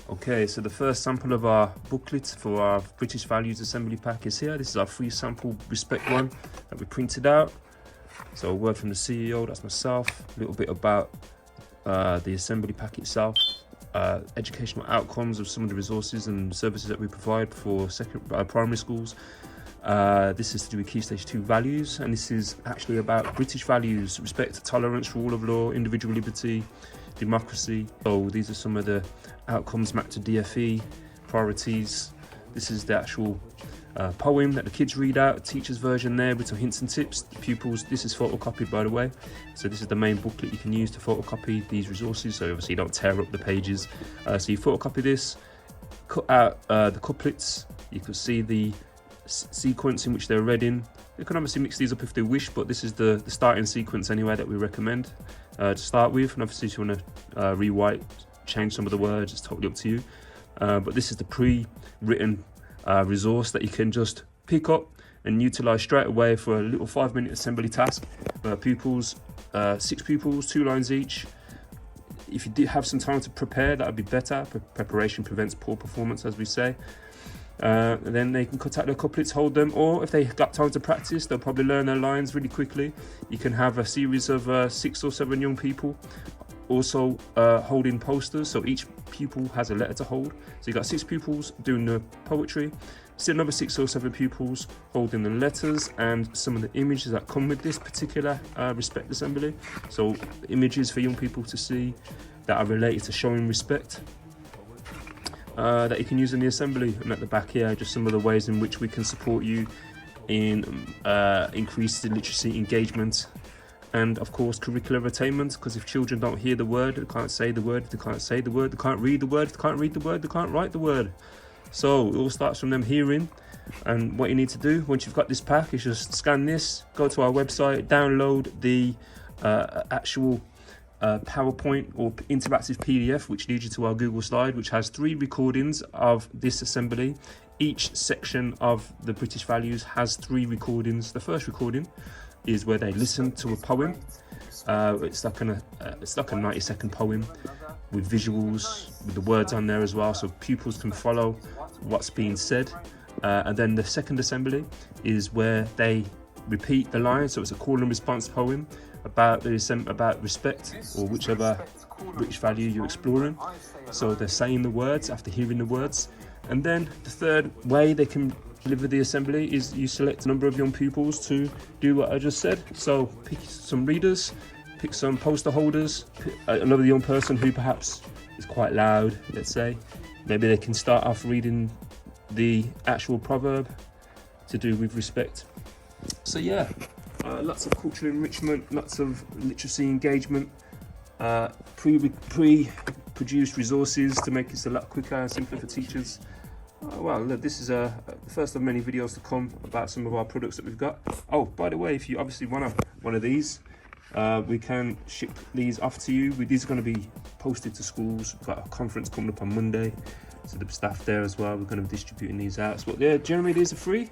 Okay, so the first sample of our booklet for our British Values Assembly Pack is here. This is our free sample respect one that we printed out. So a word from the CEO, that's myself, a little bit about the assembly pack itself, educational outcomes of some of the resources and services that we provide for primary schools. This is to do with Key Stage 2 values, and this is actually about British values: respect, tolerance, rule of law, individual liberty, democracy. So these are some of the outcomes mapped to DFE, priorities. This is the actual poem that the kids read out, teacher's version there with some hints and tips. The pupils, this is photocopied by the way, so this is the main booklet you can use to photocopy these resources, so obviously you don't tear up the pages. So you photocopy this, cut out the couplets, you can see the sequence in which they're read in. You can obviously mix these up if they wish, but this is the starting sequence anyway that we recommend to start with, and obviously if you want to rewrite, change some of the words, it's totally up to you. But this is the pre-written resource that you can just pick up and utilize straight away for a little 5-minute assembly task. Pupils, 6 pupils, 2 lines each. If you did have some time to prepare, that would be better. Preparation prevents poor performance, as we say. Then they can cut out their couplets, hold them, or if they got time to practice, they'll probably learn their lines really quickly. You can have a series of 6 or 7 young people also holding posters, so each pupil has a letter to hold. So you got 6 pupils doing the poetry, still another 6 or 7 pupils holding the letters and some of the images that come with this particular respect assembly. So images for young people to see that are related to showing respect, that you can use in the assembly. And at the back here, just some of the ways in which we can support you in increased literacy engagement, and of course curricular attainment, because if children don't hear the word, they can't say the word, they can't say the word, they can't read the word, they can't read the word, they can't write the word. So it all starts from them hearing. And what you need to do once you've got this pack is just scan this, go to our website, download the actual PowerPoint or interactive PDF, which leads you to our Google slide, which has 3 recordings of this assembly. Each section of the British Values has 3 recordings. The first recording is where they listen to a poem. It's like a 90-second poem with visuals, with the words on there as well, so pupils can follow what's being said. And then the second assembly is where they repeat the lines, so it's a call and response poem about respect or whichever British value you're exploring. So they're saying the words after hearing the words. And then the third way they can deliver the assembly is you select a number of young pupils to do what I just said. So pick some readers, pick some poster holders, pick another young person who perhaps is quite loud, let's say. Maybe they can start off reading the actual proverb to do with respect. So yeah, lots of cultural enrichment, lots of literacy engagement, pre-produced resources to make this a lot quicker and simpler for teachers. Well, look, this is the first of many videos to come about some of our products that we've got. Oh, by the way, if you obviously want one of these, we can ship these off to you. These are going to be posted to schools. We've got a conference coming up on Monday, so the staff there as well, we're going to be distributing these out. So yeah, generally these are free.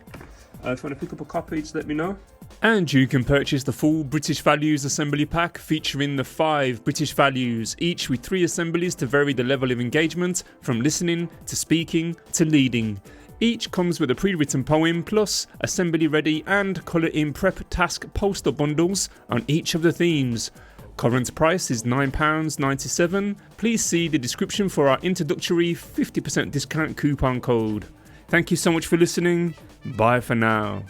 If you want to pick up a copy, just let me know. And you can purchase the full British Values Assembly Pack featuring the 5 British Values, each with 3 assemblies to vary the level of engagement, from listening to speaking to leading. Each comes with a pre-written poem plus assembly ready and colour in prep task poster bundles on each of the themes. Current price is £9.97. Please see the description for our introductory 50% discount coupon code. Thank you so much for listening. Bye for now.